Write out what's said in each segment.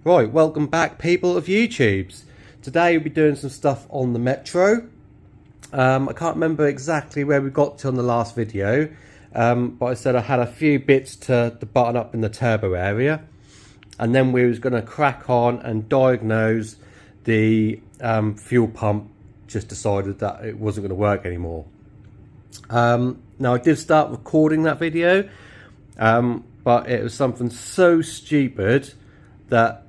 Right, welcome back people of YouTubes. Today we'll be doing some stuff on the Metro. I can't remember exactly where we got to on the last video, but I said I had a few bits to button up in the turbo area, and then we was going to crack on and diagnose the fuel pump. Just decided that it wasn't going to work anymore. Now I did start recording that video, but it was something so stupid that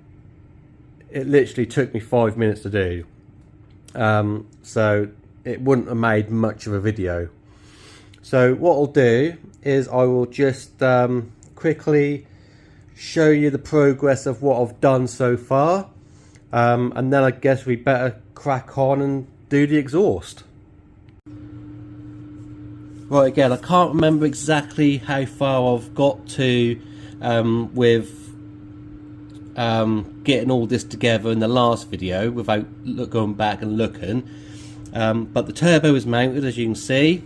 it literally took me 5 minutes to do, so it wouldn't have made much of a video. So what I'll do is I will just quickly show you the progress of what I've done so far, and then I guess we better crack on and do the exhaust. Right, again, I can't remember exactly how far I've got to with getting all this together in the last video without going back and looking, but the turbo is mounted, as you can see.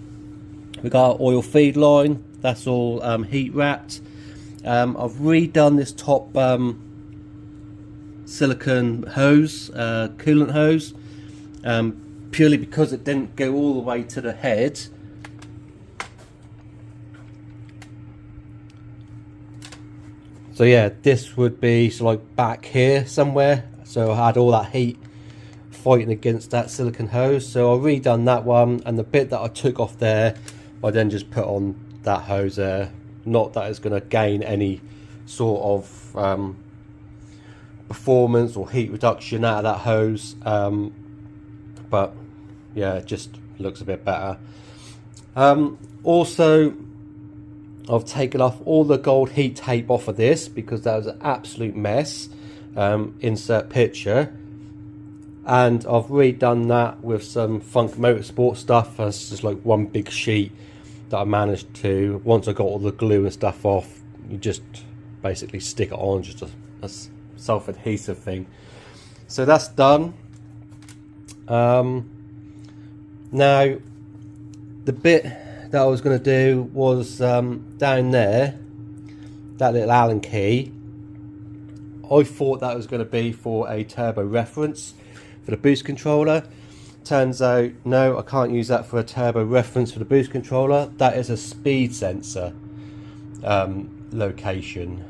We got our oil feed line, that's all heat wrapped. I've redone this top silicone hose, coolant hose, purely because it didn't go all the way to the head. So yeah, this would be like back here somewhere, so I had all that heat fighting against that silicone hose. So I redone that one, and the bit that I took off there I then just put on that hose there. Not that it's going to gain any sort of performance or heat reduction out of that hose, but yeah, it just looks a bit better. Also, I've taken off all the gold heat tape off of this because that was an absolute mess. Insert picture. And I've redone that with some Funk Motorsport stuff. That's just like one big sheet that I managed to, once I got all the glue and stuff off, you just basically stick it on, just a self-adhesive thing. So that's done. Now the bit that I was going to do was down there, that little Allen key. I thought that was going to be for a turbo reference for the boost controller. Turns out no, I can't use that for a turbo reference for the boost controller. That is a speed sensor location.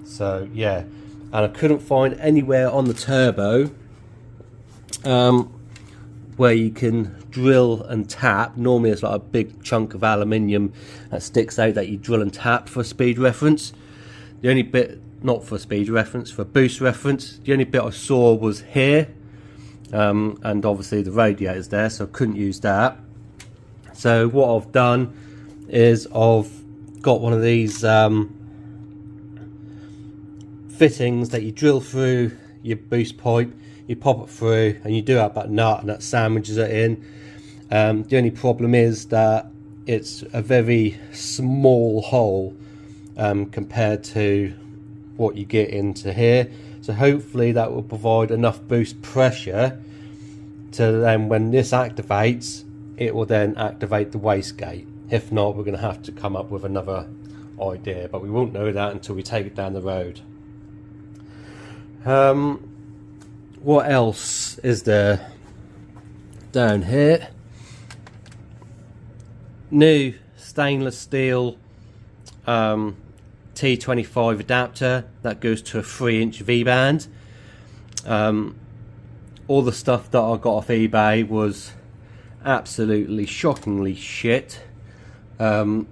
So yeah, and I couldn't find anywhere on the turbo where you can drill and tap. Normally it's like a big chunk of aluminium that sticks out that you drill and tap for speed reference. The only bit, not for speed reference, for boost reference, the only bit I saw was here, and obviously the radiator's there, so I couldn't use that. So what I've done is I've got one of these fittings that you drill through your boost pipe, you pop it through and you do have that nut, and that sandwiches it in. The only problem is that it's a very small hole compared to what you get into here. So hopefully that will provide enough boost pressure to then, when this activates, it will then activate the wastegate. If not, we're going to have to come up with another idea, but we won't know that until we take it down the road. What else is there down here? New stainless steel T25 adapter that goes to a 3-inch V-band. All the stuff that I got off eBay was absolutely shockingly shit, in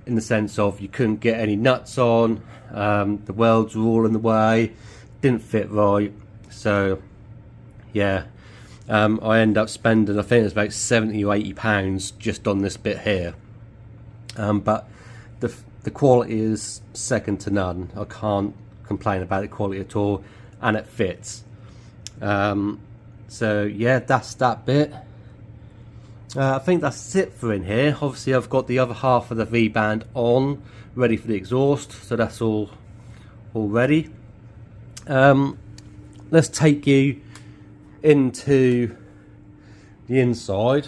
the sense of you couldn't get any nuts on, the welds were all in the way, didn't fit right. So yeah, I end up spending, I think it's about 70 or 80 pounds just on this bit here, but the quality is second to none. I can't complain about the quality at all, and it fits. So yeah, that's that bit. I think that's it for in here. Obviously I've got the other half of the V-band on, ready for the exhaust, so that's all ready. Let's take you into the inside.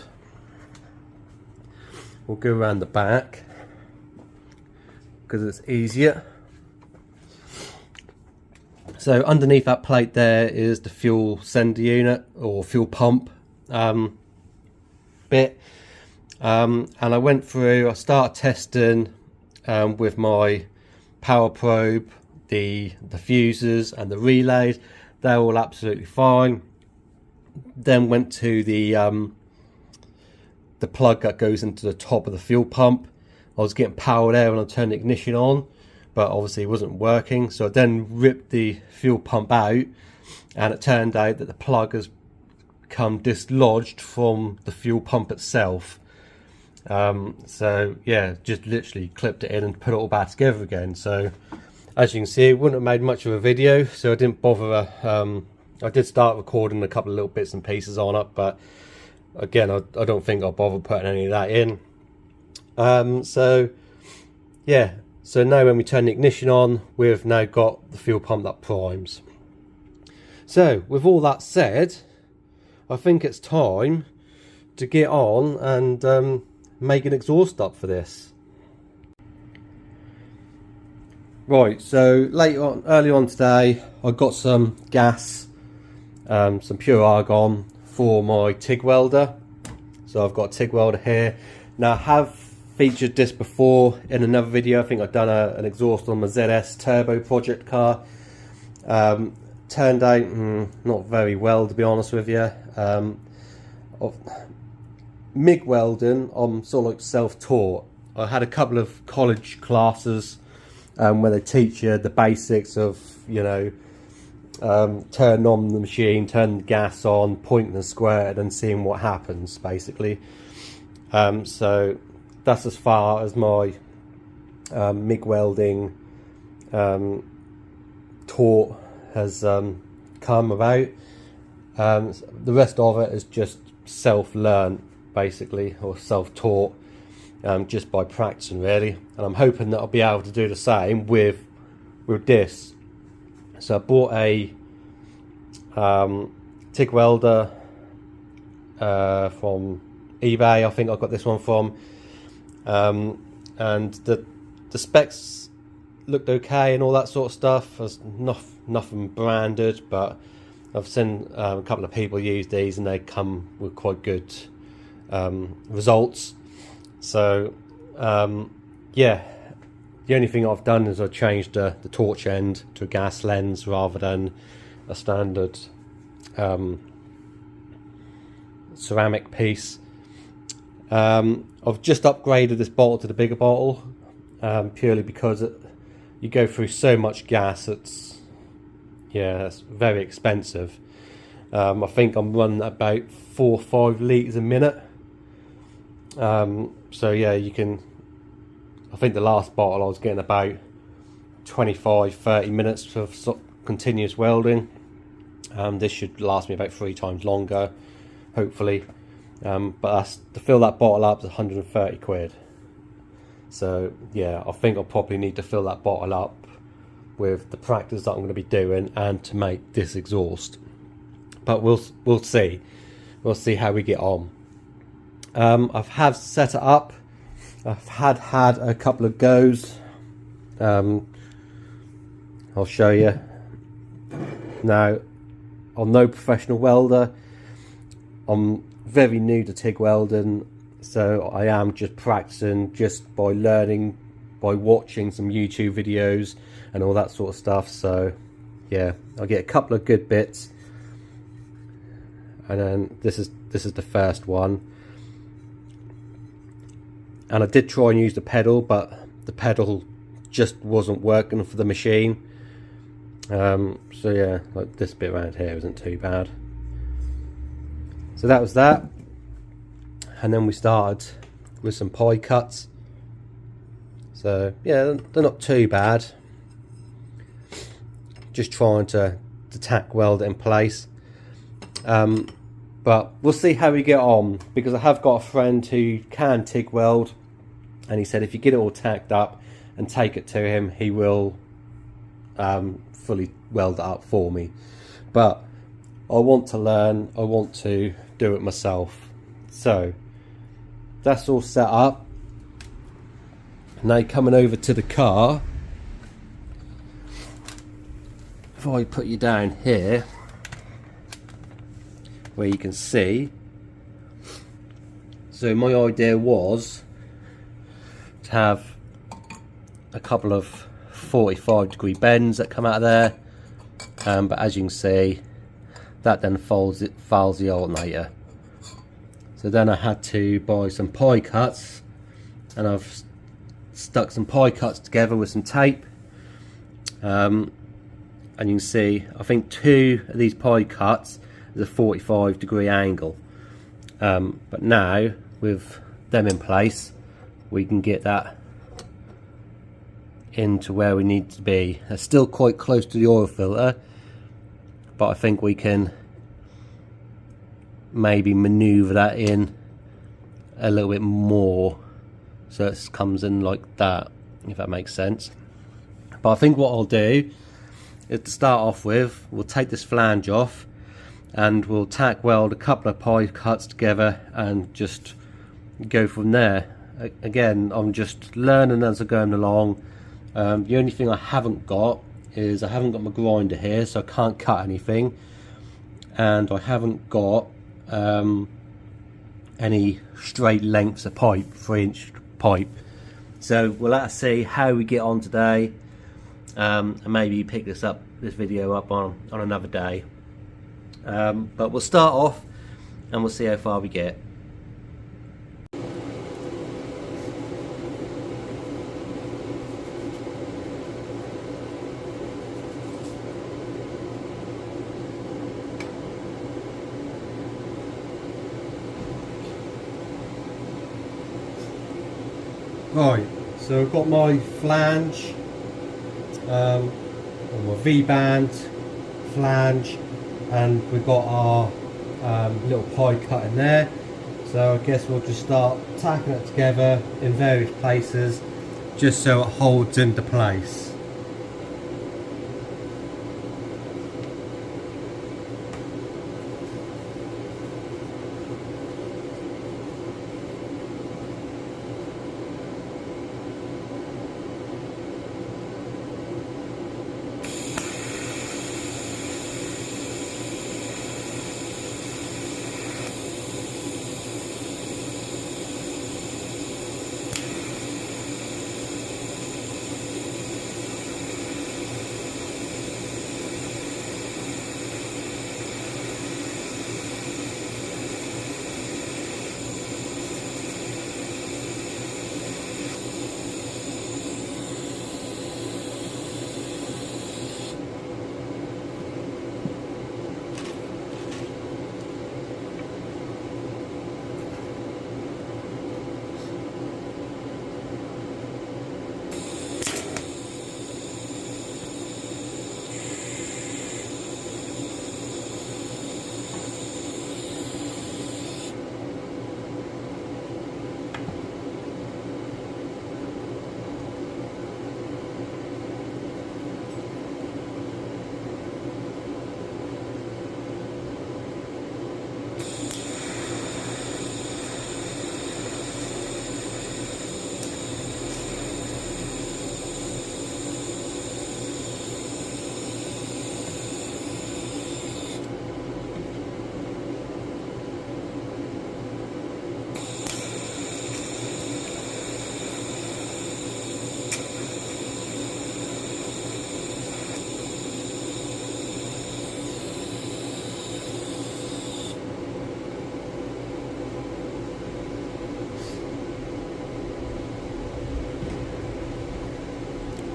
We'll go around the back because it's easier. So underneath that plate there is the fuel sender unit or fuel pump bit, and I started testing with my power probe the fuses and the relays. They're all absolutely fine. Then went to the plug that goes into the top of the fuel pump. I was getting power there when I turned the ignition on, but obviously it wasn't working. So I then ripped the fuel pump out, and it turned out that the plug has become dislodged from the fuel pump itself. So yeah, just literally clipped it in and put it all back together again. So as you can see, it wouldn't have made much of a video, so I didn't bother. I did start recording a couple of little bits and pieces on it, but again, I don't think I'll bother putting any of that in. So yeah, so now when we turn the ignition on, we've now got the fuel pump that primes. So with all that said, I think it's time to get on and make an exhaust up for this. Right, so earlier on today, I got some gas, some pure argon for my TIG welder. So I've got a TIG welder here. Now I have featured this before in another video. I think I've done an exhaust on my ZS Turbo project car. Turned out not very well, to be honest with you. MIG welding, I'm sort of like self-taught. I had a couple of college classes where they teach you the basics of, you know, turning on the machine, turning the gas on, pointing the square, and seeing what happens, basically. So that's as far as my MIG welding taught has come about. The rest of it is just self-learned, basically, or self-taught, just by practicing, really. And I'm hoping that I'll be able to do the same with this. So I bought a TIG welder from eBay. I think I got this one from, and the specs looked okay and all that sort of stuff. There's nothing branded, but I've seen a couple of people use these and they come with quite good results. So yeah, the only thing I've done is I've changed the torch end to a gas lens rather than a standard ceramic piece. I've just upgraded this bottle to the bigger bottle, purely because you go through so much gas. It's very expensive. I think I'm running about 4 or 5 litres a minute. So yeah, you can, I think the last bottle I was getting about 25-30 minutes of continuous welding. This should last me about 3 times longer, hopefully. But to fill that bottle up is 130 quid. So yeah, I think I'll probably need to fill that bottle up with the practice that I'm going to be doing and to make this exhaust. But we'll see. We'll see how we get on. I've set it up. I've had a couple of goes. I'll show you. Now, I'm no professional welder. I'm very new to TIG welding, so I am just practicing, just by learning, by watching some YouTube videos and all that sort of stuff. So yeah, I'll get a couple of good bits, and then this is the first one. And I did try and use the pedal, but the pedal just wasn't working for the machine. So yeah, like this bit around here isn't too bad. So that was that. And then we started with some pie cuts. So yeah, they're not too bad. Just trying to tack weld it in place. But we'll see how we get on, because I have got a friend who can TIG weld, and he said if you get it all tacked up and take it to him, he will fully weld it up for me. But I want to learn, I want to do it myself. So that's all set up. Now coming over to the car, if I put you down here where you can see, so my idea was to have a couple of 45-degree bends that come out of there, but as you can see, that then files the alternator. So then I had to buy some pie cuts, and I've stuck some pie cuts together with some tape, and you can see I think 2 of these pie cuts is a 45-degree angle, but now with them in place we can get that into where we need to be. It's still quite close to the oil filter, but I think we can maybe maneuver that in a little bit more so it comes in like that, if that makes sense. But I think what I'll do is, to start off with, we'll take this flange off and we'll tack weld a couple of pie cuts together and just go from there. Again, I'm just learning as I'm going along. The only thing I haven't got is I haven't got my grinder here, so I can't cut anything, and I haven't got any straight lengths of pipe, 3-inch pipe. So we'll have to see how we get on today, and maybe pick this video up on another day. But we'll start off and we'll see how far we get. Right, so I've got my flange, or my V-band flange, and we've got our little pie cut in there. So I guess we'll just start tacking it together in various places just so it holds into place.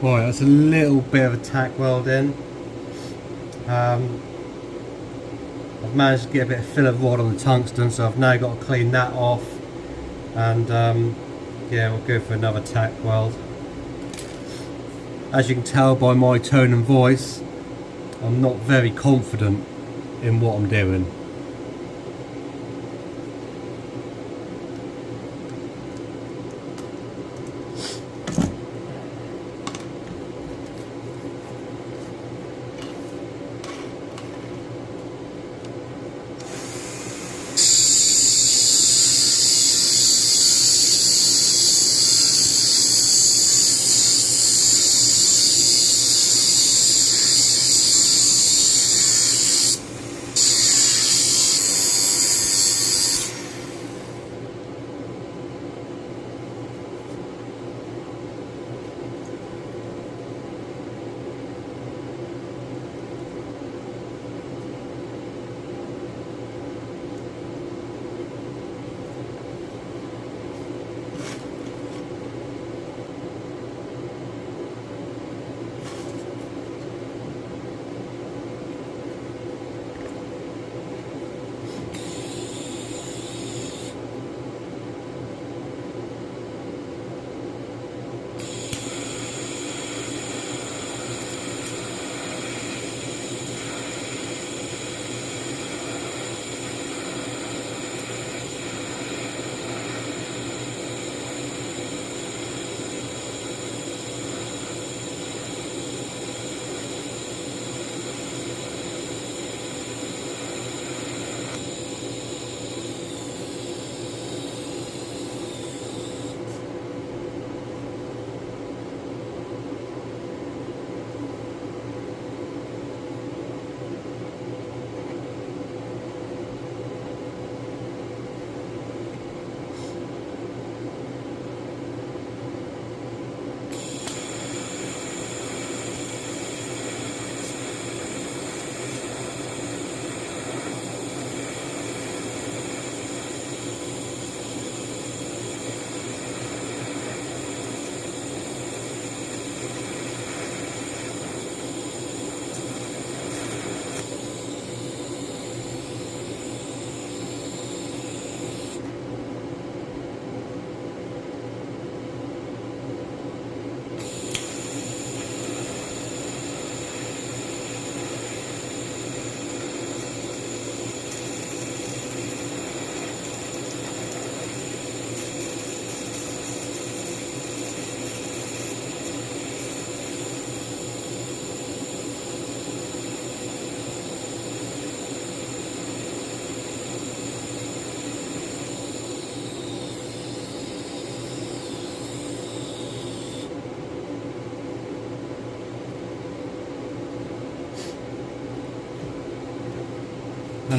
Right, that's a little bit of a tack weld in. I've managed to get a bit of filler rod on the tungsten, so I've now got to clean that off, and yeah, we'll go for another tack weld. As you can tell by my tone and voice, I'm not very confident in what I'm doing.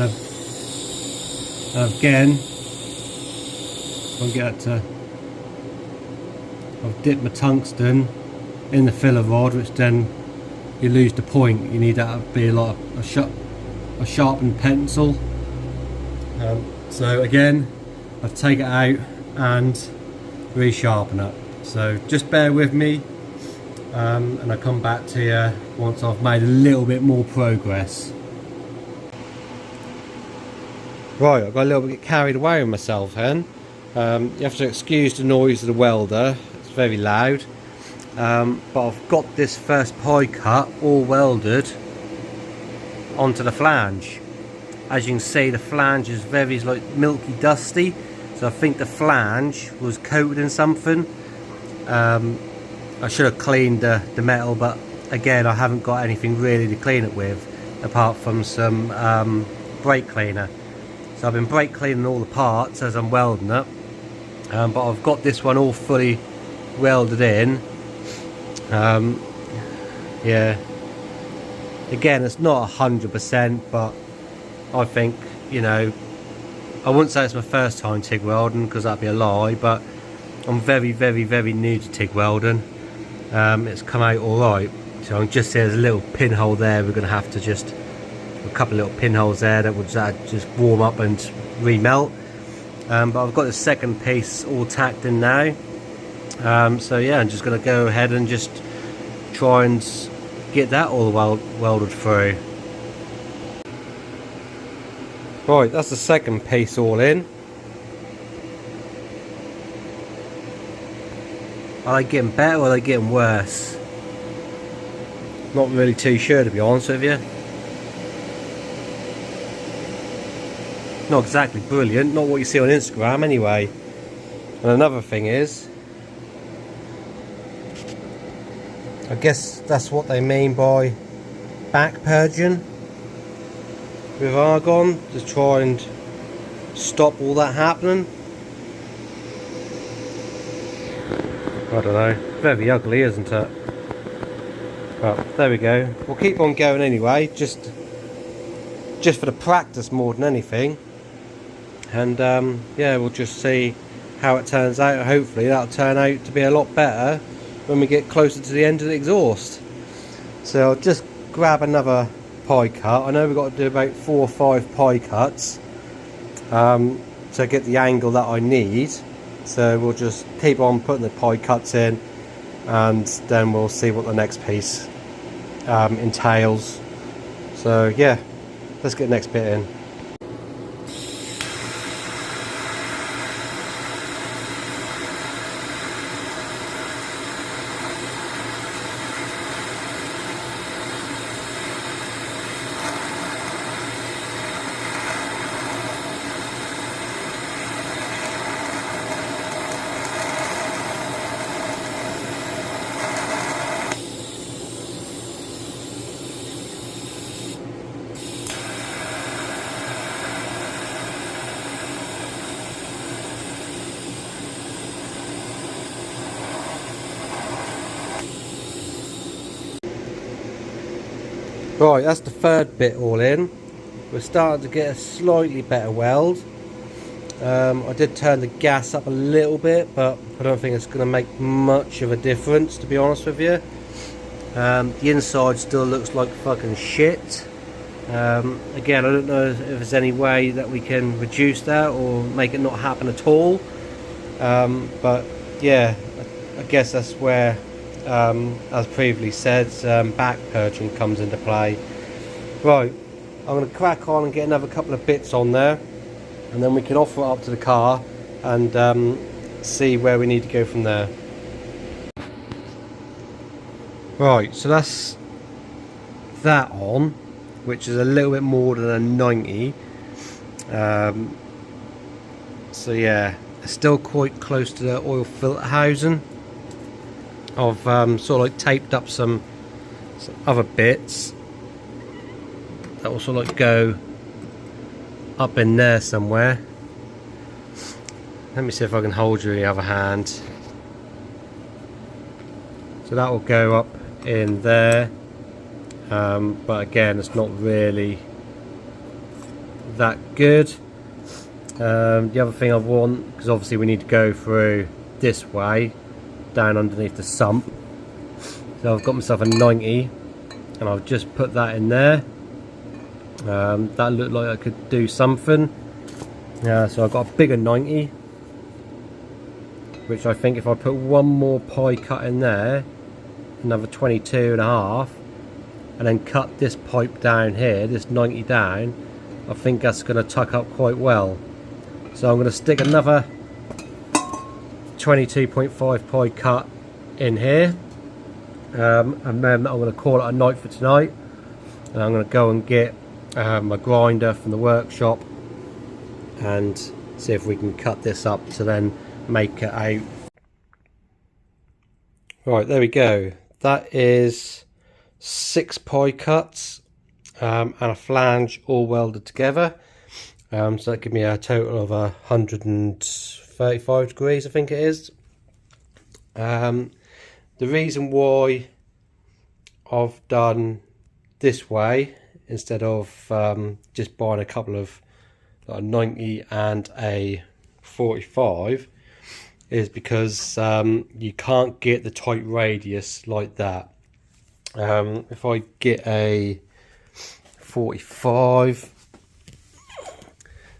and again I'll get to, I've dipped my tungsten in the filler rod, which then you lose the point. You need that to be like a sharpened pencil. So again, I've taken it out and resharpen it. So just bear with me, and I'll come back to you once I've made a little bit more progress. Right, I got a little bit carried away with myself then. You have to excuse the noise of the welder, it's very loud. But I've got this first pie cut all welded onto the flange. As you can see, the flange is very like milky dusty, so I think the flange was coated in something. I should have cleaned the metal, but again I haven't got anything really to clean it with apart from some brake cleaner. So I've been brake cleaning all the parts as I'm welding it, but I've got this one all fully welded in. Yeah, again it's not 100%, but I think, you know, I wouldn't say it's my first time TIG welding because that'd be a lie, but I'm very new to TIG welding. It's come out alright. So I'm just there's a little pinhole there, we're going to have to just a couple of little pinholes there that would just warm up and remelt. But I've got the second piece all tacked in now. So yeah, I'm just going to go ahead and just try and get that all welded through. Right, that's the second piece all in. Are they getting better or are they getting worse? Not really too sure, to be honest with you. Not exactly brilliant, not what you see on Instagram anyway. And another thing is, I guess that's what they mean by back purging with argon, to try and stop all that happening. I don't know, very ugly, isn't it? But there we go, we'll keep on going anyway, just for the practice more than anything. And yeah, we'll just see how it turns out. Hopefully that'll turn out to be a lot better when we get closer to the end of the exhaust. So I'll just grab another pie cut. I know we've got to do about 4 or 5 pie cuts to get the angle that I need. So we'll just keep on putting the pie cuts in, and then we'll see what the next piece entails. So yeah, let's get the next bit in. Right, that's the third bit all in. We're starting to get a slightly better weld. I did turn the gas up a little bit, but I don't think it's going to make much of a difference, to be honest with you. The inside still looks like fucking shit. Again, I don't know if there's any way that we can reduce that or make it not happen at all. But yeah, I guess that's where, as previously said, back purging comes into play. Right, I'm going to crack on and get another couple of bits on there, and then we can offer it up to the car and see where we need to go from there. Right, so that's that on, which is a little bit more than a 90. So yeah, it's still quite close to the oil filter housing. I've sort of like taped up some other bits that will sort of like go up in there somewhere. Let me see if I can hold you in the other hand. So that will go up in there, but again it's not really that good. The other thing I want, because obviously we need to go through this way down underneath the sump, so I've got myself a 90 and I've just put that in there. That looked like I could do something. So I've got a bigger 90, which I think if I put one more pie cut in there, another 22.5, and then cut this pipe down here, this 90 down, I think that's going to tuck up quite well. So I'm going to stick another 22.5 pie cut in here, and then I'm going to call it a night for tonight, and I'm going to go and get my grinder from the workshop and see if we can cut this up to then make it out. Right, there we go. That is 6 pie cuts and a flange all welded together. So that gives me a total of 135 degrees, I think it is. The reason why I've done this way instead of just buying a couple of a 90 and a 45 is because you can't get the tight radius like that. If I get a 45,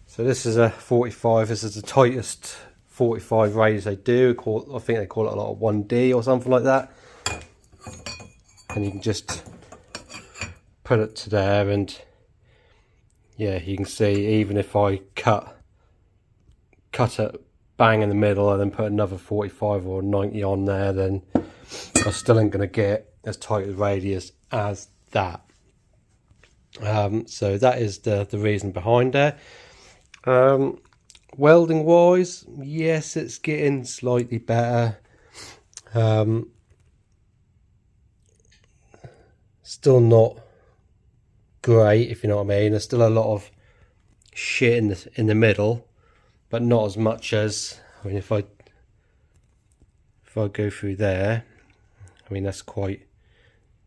so this is a 45, this is the tightest 45 radius they do. I think they call it a lot of 1D or something like that, and you can just put it to there, and yeah, you can see even if I cut it bang in the middle and then put another 45 or 90 on there, then I still ain't going to get as tight a radius as that. So that is the reason behind there. Welding wise, yes, it's getting slightly better. Still not great, if you know what I mean. There's still a lot of shit in the middle, but not as much as, I mean, if I go through there, I mean, that's quite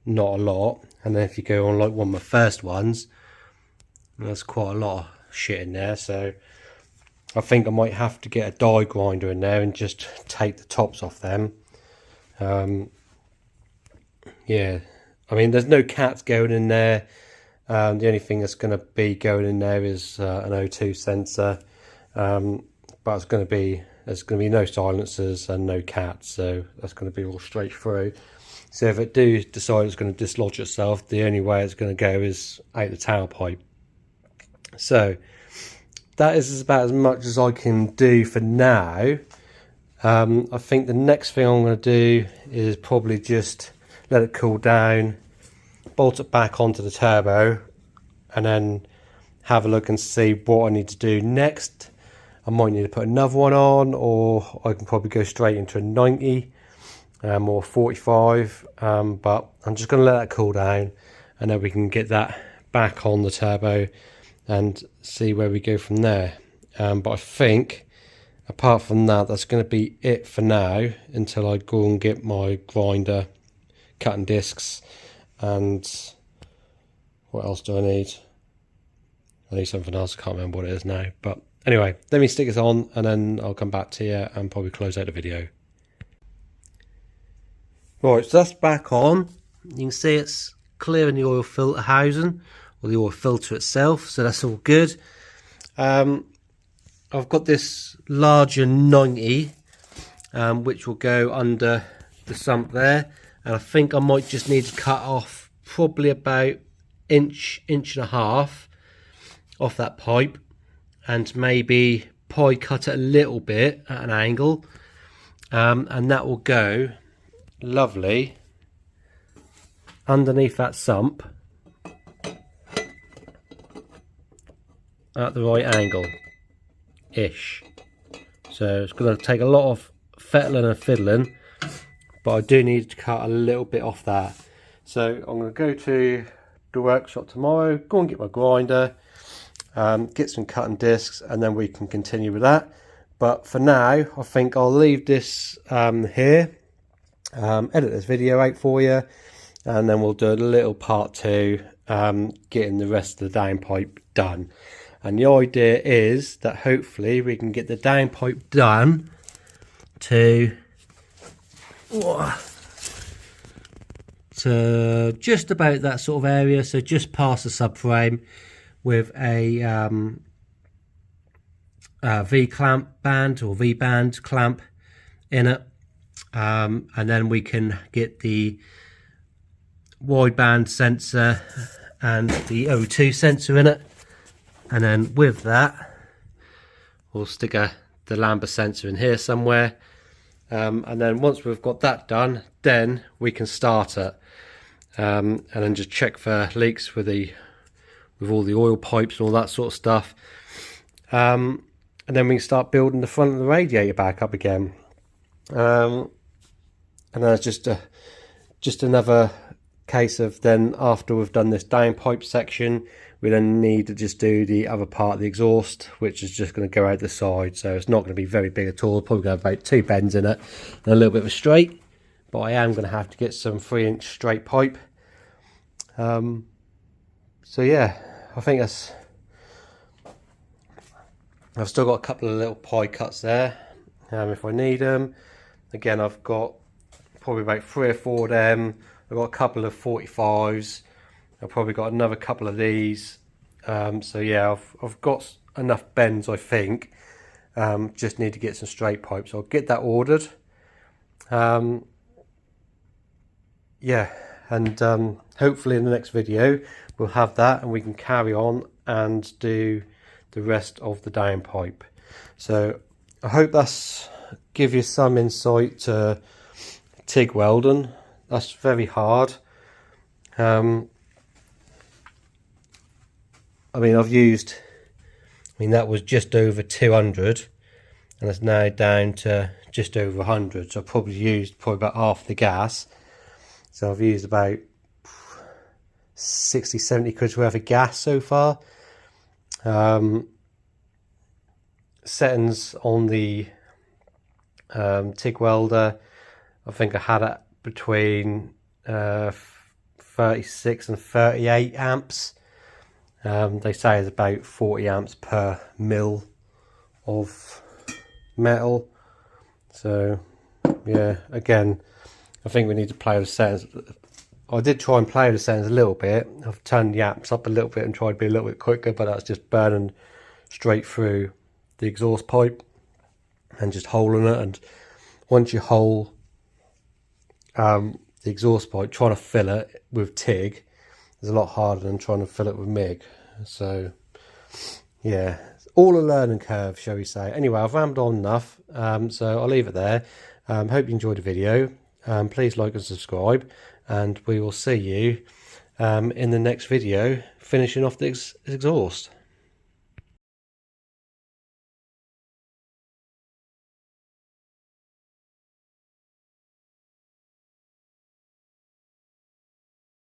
not a lot. And then if you go on like one of my first ones, there's quite a lot of shit in there. So I think I might have to get a die grinder in there and just take the tops off them. Yeah, I mean, there's no cats going in there. The only thing that's going to be going in there is an O2 sensor, but there's going to be no silencers and no cats, so that's going to be all straight through. So if it do decide it's going to dislodge itself, the only way it's going to go is out the tailpipe. So that is about as much as I can do for now. I think the next thing I'm going to do is probably just let it cool down, bolt it back onto the turbo, and then have a look and see what I need to do next. I might need to put another one on, or I can probably go straight into a 90 or 45, but I'm just going to let that cool down, and then we can get that back on the turbo and see where we go from there. But I think apart from that, that's going to be it for now until I go and get my grinder, cutting discs, and what else do I need? I need something else, I can't remember what it is now. But anyway, let me stick this on and then I'll come back to you and probably close out the video. Right, so that's back on. You can see it's clearing the oil filter housing, or the oil filter itself, so that's all good. I've got this larger 90, which will go under the sump there, and I think I might just need to cut off probably about inch and a half off that pipe, and maybe pie cut it a little bit at an angle, and that will go lovely underneath that sump at the right angle ish. So it's going to take a lot of fettling and fiddling, but I do need to cut a little bit off that. So I'm going to go to the workshop tomorrow, go and get my grinder, get some cutting discs, and then we can continue with that. But for now, I think I'll leave this here, edit this video out for you, and then we'll do a little part 2, getting the rest of the downpipe done. And the idea is that hopefully we can get the downpipe done to just about that sort of area, so just past the subframe, with a V-clamp band or V-band clamp in it, and then we can get the wideband sensor and the O2 sensor in it, and then with that we'll stick the lambda sensor in here somewhere, and then once we've got that done, then we can start it, and then just check for leaks with all the oil pipes and all that sort of stuff, and then we can start building the front of the radiator back up again, and then it's just another case of, then after we've done this downpipe section, we then need to just do the other part of the exhaust, which is just going to go out the side. So it's not going to be very big at all, probably going to have about 2 bends in it and a little bit of a straight, but I am going to have to get some 3-inch straight pipe. So yeah, I think that's, I've still got a couple of little pie cuts there, if I need them. Again, I've got probably about 3 or 4 of them. I've got a couple of 45s. I've probably got another couple of these. So yeah, I've got enough bends, I think. Just need to get some straight pipes. I'll get that ordered. Yeah, and hopefully in the next video we'll have that and we can carry on and do the rest of the downpipe. So I hope that's give you some insight to TIG welding. That's very hard. I mean, that was just over 200 and it's now down to just over 100, so I've probably used about half the gas. So I've used about 60-70 quid worth of gas so far. Settings on the TIG welder, I think I had it between 36 and 38 amps. They say it's about 40 amps per mil of metal. So yeah, again, I think we need to play with the settings. I did try and play with the settings a little bit. I've turned the amps up a little bit and tried to be a little bit quicker, but that's just burning straight through the exhaust pipe and just holing it. And once you hole the exhaust pipe, trying to fill it with TIG is a lot harder than trying to fill it with MIG. So yeah, it's all a learning curve, shall we say. Anyway, I've rambled on enough, so I'll leave it there. Hope you enjoyed the video. Please like and subscribe, and we will see you in the next video finishing off the exhaust.